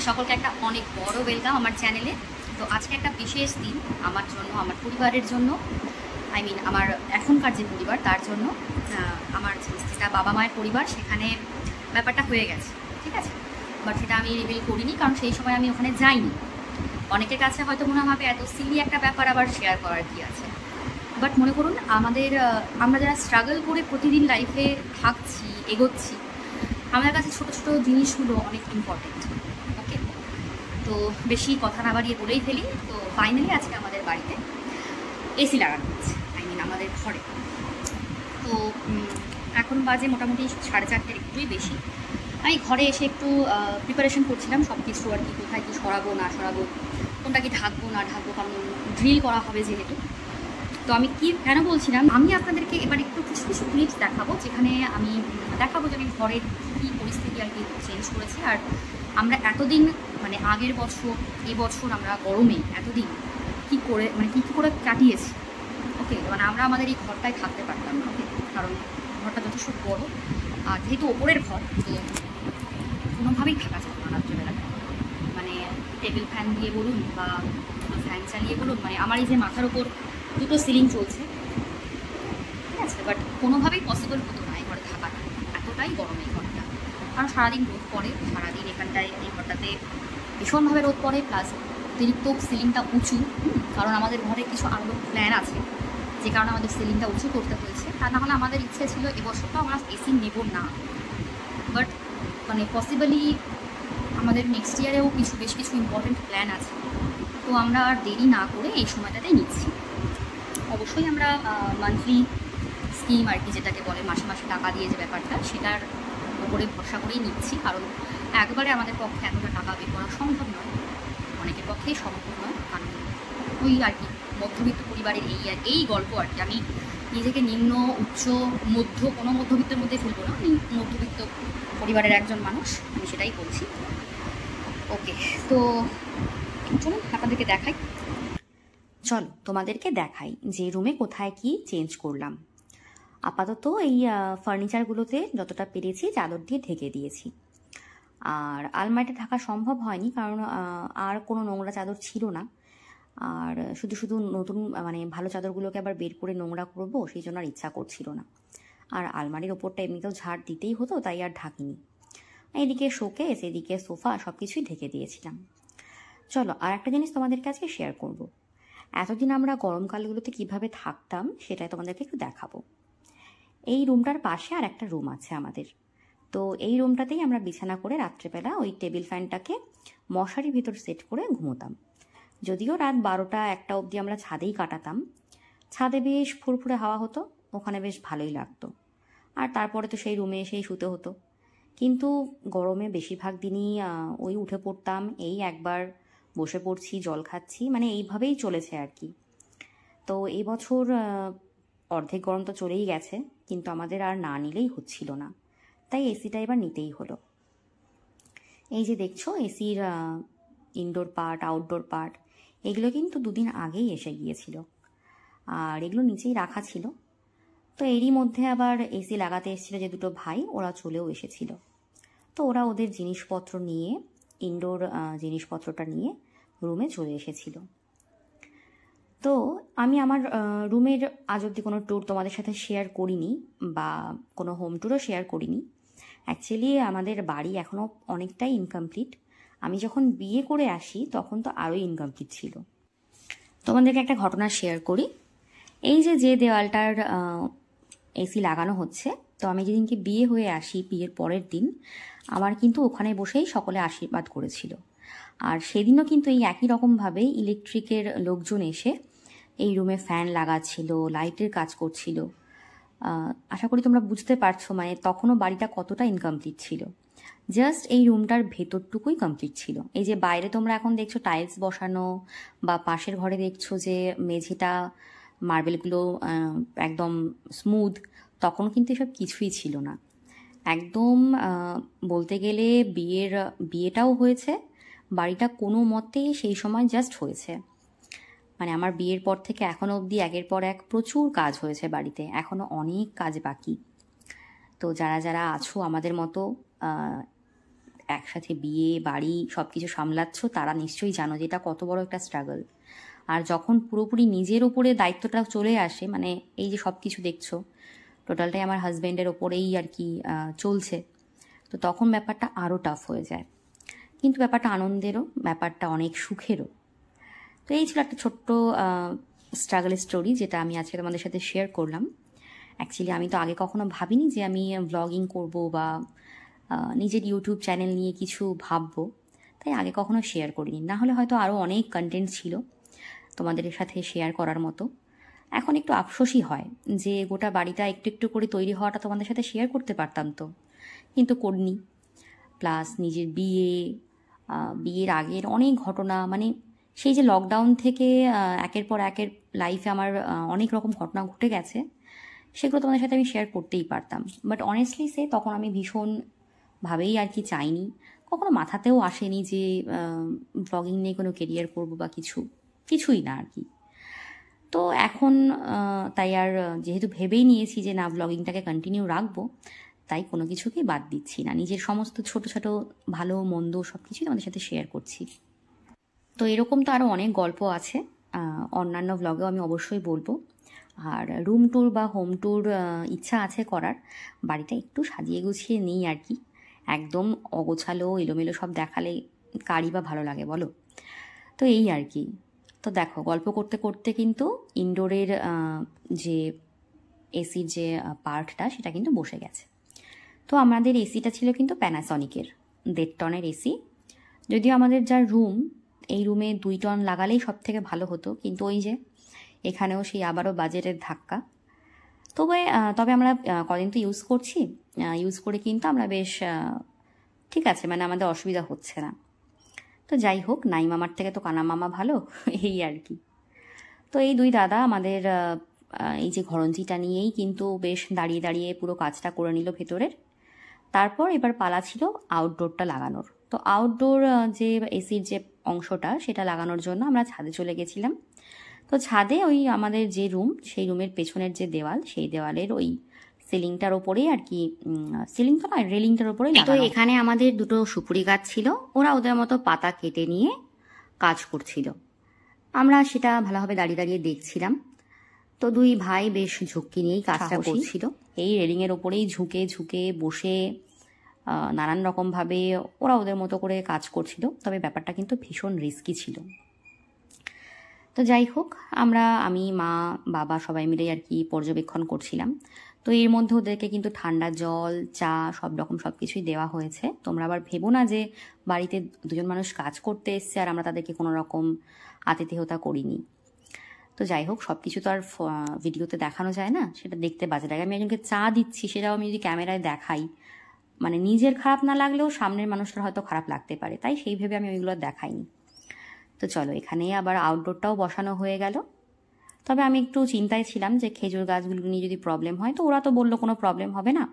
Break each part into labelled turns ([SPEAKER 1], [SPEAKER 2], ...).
[SPEAKER 1] সকলকে একটা অনেক বড় ওয়েলকাম আমার চ্যানেলে। তো আজকে একটা বিশেষ দিন আমার জন্য, আমার পরিবারের জন্য, আমার এখনকার যে পরিবার তার জন্য। আমার যেটা বাবা মায়ের পরিবার সেখানে ব্যাপারটা হয়ে গেছে, ঠিক আছে, বাট সেটা আমি রিভিল করিনি, কারণ সেই সময় আমি ওখানে যাইনি। অনেকের কাছে হয়তো মনে হবে এত সিলি একটা ব্যাপার আবার শেয়ার করার কি আছে, বাট মনে করুন আমরা যারা স্ট্রাগল করে প্রতিদিন লাইফে থাকছি, এগোচ্ছি, আমাদের কাছে ছোটো ছোটো জিনিসগুলো অনেক ইম্পর্টেন্ট। ওকে, তো বেশি কথা না বাড়িয়ে বলেই ফেলি। তো ফাইনালি আজকে আমাদের বাড়িতে এসি লাগানো হচ্ছে, আমাদের ঘরে। তো এখন বাজে মোটামুটি 4:30 একটুই বেশি। আমি ঘরে এসে একটু প্রিপারেশন করছিলাম সব কিছু আর কি, কোথায় কী সরাবো না সরাবো, কোনটা কি ঢাকবো না ঢাকবো, কারণ ড্রিল করা হবে যেহেতু। তো আমি কেন বলছিলাম, আমি আপনাদেরকে এবার একটু কিছু কিছু ক্লিপস দেখাবো, যেখানে আমি দেখাবো যে আমি ঘরের কী পরিস্থিতি আর কি চেঞ্জ করেছি। আর আমরা এতদিন আগের বছর, এবছর আমরা গরমে এতদিন কী করে কাটিয়েছি। ওকে, আমরা আমাদের এই ঘরটায় থাকতে পারতাম না। ওকে, কারণ ঘরটা যথেষ্ট বড়, আর যেহেতু ওপরের ঘর, তো কোনোভাবেই থাকা যেত না রাত্রেবেলা। টেবিল ফ্যান দিয়ে বলুন বা ফ্যান চালিয়ে বলুন, আমার এই যে মাথার ওপর দুটো সিলিং চলছে, ঠিক আছে, বাট কোনোভাবেই পসিবল হতো না এই ঘরে থাকাটা। এতটাই গরম এই ঘরটা, কারণ সারাদিন রোদ পড়ে, সারাদিন এখানটায় এই ঘরটাতে ভীষণভাবে রোদ পড়ে, প্লাস অতিরিক্ত সিলিংটা উঁচু। কারণ আমাদের ঘরে কিছু আরও প্ল্যান আছে, যে কারণে আমাদের সিলিংটা উঁচু করতে হয়েছে। তা না হলে আমাদের ইচ্ছে ছিল এবছরটাও আমরা এসি নেব না, বাট পসিবলি আমাদের নেক্সট ইয়ারেও বেশ কিছু ইম্পর্টেন্ট প্ল্যান আছে। তো আমরা আর দেরি না করে এই সময়টাতে নিচ্ছি। অবশ্যই আমরা মান্থলি স্কিম আর কি, যেটাকে বলে মাসে মাসে টাকা দিয়ে যে ব্যাপারটা, সেটার উপরে ভরসা করেই নিচ্ছি। কারণ একবারে আমাদের পক্ষে এতটা টাকা বের করা সম্ভব নয়, অনেকের পক্ষেই সম্ভব নয়। কারণ ওই আর কি মধ্যবিত্ত পরিবারের এই গল্প আর কি। আমি নিজেকে নিম্ন, উচ্চ, মধ্য, কোনো মধ্যবিত্তের মধ্যে ফেলবো না, আমি মধ্যবিত্ত পরিবারের একজন মানুষ, আমি সেটাই বলছি। ওকে, তো চলুন আপনাদেরকে দেখাই। চলো তোমাদেরকে দেখাই যে রুমে কোথায় কি চেঞ্জ করলাম। আপাতত এই ফার্নিচারগুলোতে যতটা পেরেছি চাদর দিয়ে ঢেকে দিয়েছি। আর আলমারিটা ঢাকা সম্ভব হয়নি, কারণ আর কোনো নোংরা চাদর ছিল না। আর শুধু শুধু নতুন ভালো চাদরগুলোকে আবার বের করে নোংরা করবো, সেই জন্য আর ইচ্ছা করছিল না। আর আলমারির ওপরটা এমনিতেও ঝাড় দিতেই হতো, তাই আর ঢাকিনি। এদিকে শোকেস, এদিকে সোফা, সব কিছুই ঢেকে দিয়েছিলাম। চলো আর একটা জিনিস তোমাদের কাছে শেয়ার করব। এতদিন আমরা গরমকালগুলোতে কিভাবে থাকতাম সেটাই তোমাদেরকে একটু দেখাবো। এই রুমটার পাশে আর একটা রুম আছে আমাদের। তো এই রুমটাতেই আমরা বিছানা করে রাত্রেবেলা ওই টেবিল ফ্যানটাকে মশারির ভিতর সেট করে ঘুমোতাম। যদিও রাত 12টা-1টা অবধি আমরা ছাদেই কাটাতাম। ছাদে বেশ ফুরফুরে হাওয়া হতো, ওখানে বেশ ভালোই লাগতো। আর তারপরে তো সেই রুমে এসেই শুতে হতো। কিন্তু গরমে বেশিরভাগ দিনই ওই উঠে পড়তাম, এই একবার বসে পড়ছি, জল খাচ্ছি, এইভাবেই চলেছে আর কি। তো এই বছর অর্ধেক গরম তো চলেই গেছে, কিন্তু আমাদের আর না নিলেই হচ্ছিল না, তাই এসিটা এবার নিতেই হলো। এই যে দেখছো এসির ইনডোর পার্ট, আউটডোর পার্ট, এগুলো কিন্তু 2 দিন আগেই এসে গিয়েছিল, আর এগুলো নিচেই রাখা ছিল। তো এরই মধ্যে আবার এসি লাগাতে এসেছিল যে 2 ভাই, ওরা চলেও এসেছিল। তো ওরা ওদের জিনিসপত্র নিয়ে, ইনডোর জিনিসপত্রটা নিয়ে রুমে চলে এসেছিল। তো আমি আমার রুমের আজ অবধি কোনো ট্যুর তোমাদের সাথে শেয়ার করিনি, বা কোনো হোম ট্যুরও শেয়ার করিনি। অ্যাকচুয়ালি আমাদের বাড়ি এখনও অনেকটাই ইনকমপ্লিট। আমি যখন বিয়ে করে আসি তখন তো আরোই ইনকমপ্লিট ছিল। তোমাদেরকে একটা ঘটনা শেয়ার করি। এই যে দেওয়ালটার এসি লাগানো হচ্ছে, তো আমি যেদিনকে বিয়ে হয়ে আসি, বিয়ের পরের দিন আমার কিন্তু ওখানে বসেই সকলে আশীর্বাদ করেছিল। আর সেদিনও কিন্তু এই একই রকমভাবেই ইলেকট্রিকের লোকজন এসে এই রুমে ফ্যান লাগাচ্ছিল, লাইটের কাজ করছিল। আশা করি তোমরা বুঝতে পারছো তখনও বাড়িটা কতটা ইনকমপ্লিট ছিল। জাস্ট এই রুমটার ভেতরটুকুই কমপ্লিট ছিল। এই যে বাইরে তোমরা এখন দেখছো টাইলস বসানো, বা পাশের ঘরে দেখছো যে মেঝেটা, মার্বেলগুলো একদম স্মুথ, তখন কিন্তু এসব কিছুই ছিল না। একদম বলতে গেলে বিয়েটাও হয়েছে, বাড়িটা কোনো মতে সেই সময় জাস্ট হয়েছে। আমার বিয়ের পর থেকে এখনও অবধি একের পর এক প্রচুর কাজ হয়েছে বাড়িতে, এখনও অনেক কাজ বাকি। তো যারা যারা আছো আমাদের মতো একসাথে বিয়ে বাড়ি সব কিছু সামলাচ্ছ তারা নিশ্চয়ই জানো যে এটা কত বড় একটা স্ট্রাগল। আর যখন পুরোপুরি নিজের ওপরে দায়িত্বটা চলে আসে, মানে এই যে সব কিছু দেখছো টোটালটাই আমার হাজব্যান্ডের ওপরেই আর কি চলছে, তো তখন ব্যাপারটা আরও টাফ হয়ে যায়। কিন্তু ব্যাপারটা আনন্দেরও, ব্যাপারটা অনেক সুখেরও। তো এই ছিল একটা ছোট্ট স্ট্রাগলের স্টোরি, যেটা আমি আজকে তোমাদের সাথে শেয়ার করলাম। অ্যাকচুয়ালি আমি তো আগে কখনো ভাবিনি যে আমি ব্লগিং করব বা নিজের ইউটিউব চ্যানেল নিয়ে কিছু ভাববো, তাই আগে কখনো শেয়ার করিনি। না হলে হয়তো আরও অনেক কন্টেন্ট ছিল তোমাদের সাথে শেয়ার করার মতো। এখন একটু আফসোসই হয় যে গোটা বাড়িটা একটু একটু করে তৈরি হওয়াটা তোমাদের সাথে শেয়ার করতে পারতাম, তো কিন্তু করিনি। প্লাস নিজের বিয়ের আগের অনেক ঘটনা, মানে সেই যে লকডাউন থেকে একের পর একের লাইফে আমার অনেক রকম ঘটনা ঘটে গেছে, সেগুলো তোমাদের সাথে আমি শেয়ার করতেই পারতাম। বাট অনেস্টলি তখন আমি ভীষণভাবেই আর কি চাইনি, কখনো মাথাতেও আসেনি যে ব্লগিং নিয়ে কোনো কেরিয়ার করবো বা কিছুই না আর কি। তো এখন তাই আর যেহেতু ভেবেই নিয়েছি যে না, ব্লগিংটাকে কন্টিনিউ রাখবো, তাই কোনো কিছুকেই বাদ দিচ্ছি না। নিজের সমস্ত ছোট ছোট ভালো মন্দ সব কিছুই তোমাদের সাথে শেয়ার করছি। তো এরকম তো আরও অনেক গল্প আছে, অন্যান্য ব্লগেও আমি অবশ্যই বলবো। আর রুম ট্যুর বা হোম ট্যুর ইচ্ছা আছে করার। বাড়িটা একটু সাজিয়ে গুছিয়ে নিই আর কি, একদম অগোছালো এলোমেলো সব দেখালে কারই বা ভালো লাগে বলো। তো এই আর কি। তো দেখো, গল্প করতে করতে কিন্তু ইনডোরের যে এসির যে পার্টটা সেটা কিন্তু বসে গেছে। তো আমাদের এসিটা ছিল কিন্তু প্যানাসনিকের 1.5 টনের এসি। যদিও আমাদের যা রুম, এই রুমে 2 টন লাগালেই সব থেকে ভালো হতো, কিন্তু ওই যে এখানেও সেই আবারও বাজেটের ধাক্কা। তবে আমরা কদিন তো ইউজ করে কিন্তু আমরা বেশ ঠিক আছে, মানে আমাদের অসুবিধা হচ্ছে না। তো যাই হোক, নাই মামার থেকে তো কানা মামা ভালো, এই আর কি। তো এই 2 দাদা আমাদের এই যে ঘরঞ্চিটা নিয়েই কিন্তু বেশ দাঁড়িয়ে দাঁড়িয়ে পুরো কাজটা করে নিল ভেতরের। তারপর এবার পালা ছিল আউটডোরটা লাগানোর। তো আউটডোর যে এসির যে অংশটা সেটা লাগানোর জন্য আমরা ছাদে চলে গেছিলাম। তো ছাদে ওই আমাদের যে রুম, সেই রুমের পেছনের যে দেওয়াল, সেই দেওয়ালের ওই সিলিংটার ওপরেই আর কি, সিলিং তো নয়, রেলিংটার ওপরেই লাগানো। তো এখানে আমাদের 2টো সুপুরি গাছ ছিল, ওরা ওদের মতো পাতা কেটে নিয়ে কাজ করছিল। আমরা সেটা ভালোভাবে দাঁড়িয়ে দাঁড়িয়ে দেখছিলাম। তো 2 ভাই বেশ ঝুঁকি নিয়েই কাজটা করছিল। এই রেলিংয়ের ওপরেই ঝুঁকে ঝুঁকে বসে নানান রকমভাবে ওরা ওদের মতো করে কাজ করছিল। তবে ব্যাপারটা কিন্তু ভীষণ রিস্কি ছিল। তো যাই হোক, আমি মা বাবা সবাই মিলে আর কি পর্যবেক্ষণ করছিলাম। তো এর মধ্যে ওদেরকে কিন্তু ঠান্ডা জল, চা সব রকম সব কিছুই দেওয়া হয়েছে। তোমরা আবার ভেবো না যে বাড়িতে 2জন মানুষ কাজ করতে এসছে আর আমরা তাদেরকে কোনো রকম আতিথেয়তা করিনি। তো যাই হোক, সব কিছু তো আর ভিডিওতে দেখানো যায় না, সেটা দেখতে বাজে লাগে। আমি একজনকে চা দিচ্ছি, সেটাও আমি যদি ক্যামেরায় দেখাই, মানে নিজের খারাপ না লাগলেও সামনের মানুষটার হয়তো খারাপ লাগতে পারে, তাই সেই ভেবে আমি ওইগুলো দেখাইনি। তো চলো, এখানে আবার আউটডোরটাও বসানো হয়ে গেল। তবে আমি একটু চিন্তায় ছিলাম যে খেজুর গাছগুলো নিয়ে যদি প্রবলেম হয়, তো ওরা তো বললো কোনো প্রবলেম হবে না।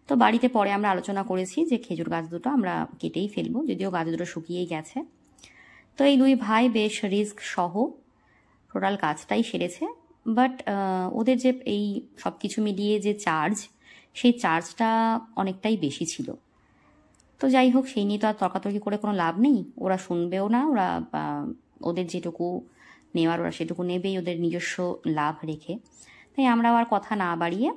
[SPEAKER 1] তো বাড়িতে পরে আমরা আলোচনা করেছি যে খেজুর গাছ দুটো আমরা কেটেই ফেলবো, যদিও গাছ দুটো শুকিয়েই গেছে। তো এই 2 ভাই বেশ রিস্ক সহ টোটাল কাজটাই সেরেছে। বাট ওদের যে এই সব কিছু মিলিয়ে যে চার্জ, সেই চার্জটা অনেকটাই বেশি ছিল। তো যাই হোক, সেই নিয়ে তো আর তর্কাতর্কি করে কোনো লাভ নেই, ওরা শুনবেও না। ওদের যেটুকু নেওয়ার ওরা সেটুকু নেবেই, ওদের নিজস্ব লাভ রেখে। তাই আমরাও আর কথা না বাড়িয়ে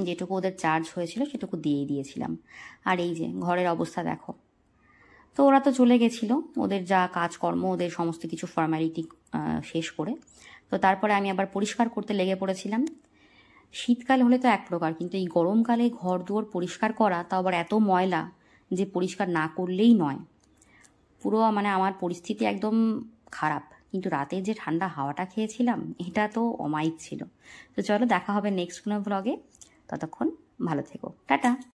[SPEAKER 1] যেটুকু ওদের চার্জ হয়েছিল সেটুকু দিয়েছিলাম। আর এই যে ঘরের অবস্থা দেখো। তো ওরা তো চলে গেছিল ওদের যা কাজকর্ম, ওদের সমস্ত কিছু ফর্মালিটি শেষ করে। তো তারপরে আমি আবার পরিষ্কার করতে লেগে পড়েছিলাম। শীতকাল হলে তো এক প্রকার, কিন্তু এই গরমকালে ঘর দুয়ার পরিষ্কার করা, তাও আবার এত ময়লা যে পরিষ্কার না করলেই নয়। পুরো মানে আমার পরিস্থিতি একদম খারাপ। কিন্তু রাতে যে ঠান্ডা হাওয়াটা খেয়েছিলাম, এটা তো অমায়িক ছিল। তো চলো, দেখা হবে নেক্সট কোনো ব্লগে। ততক্ষণ ভালো থেকো, টাটা।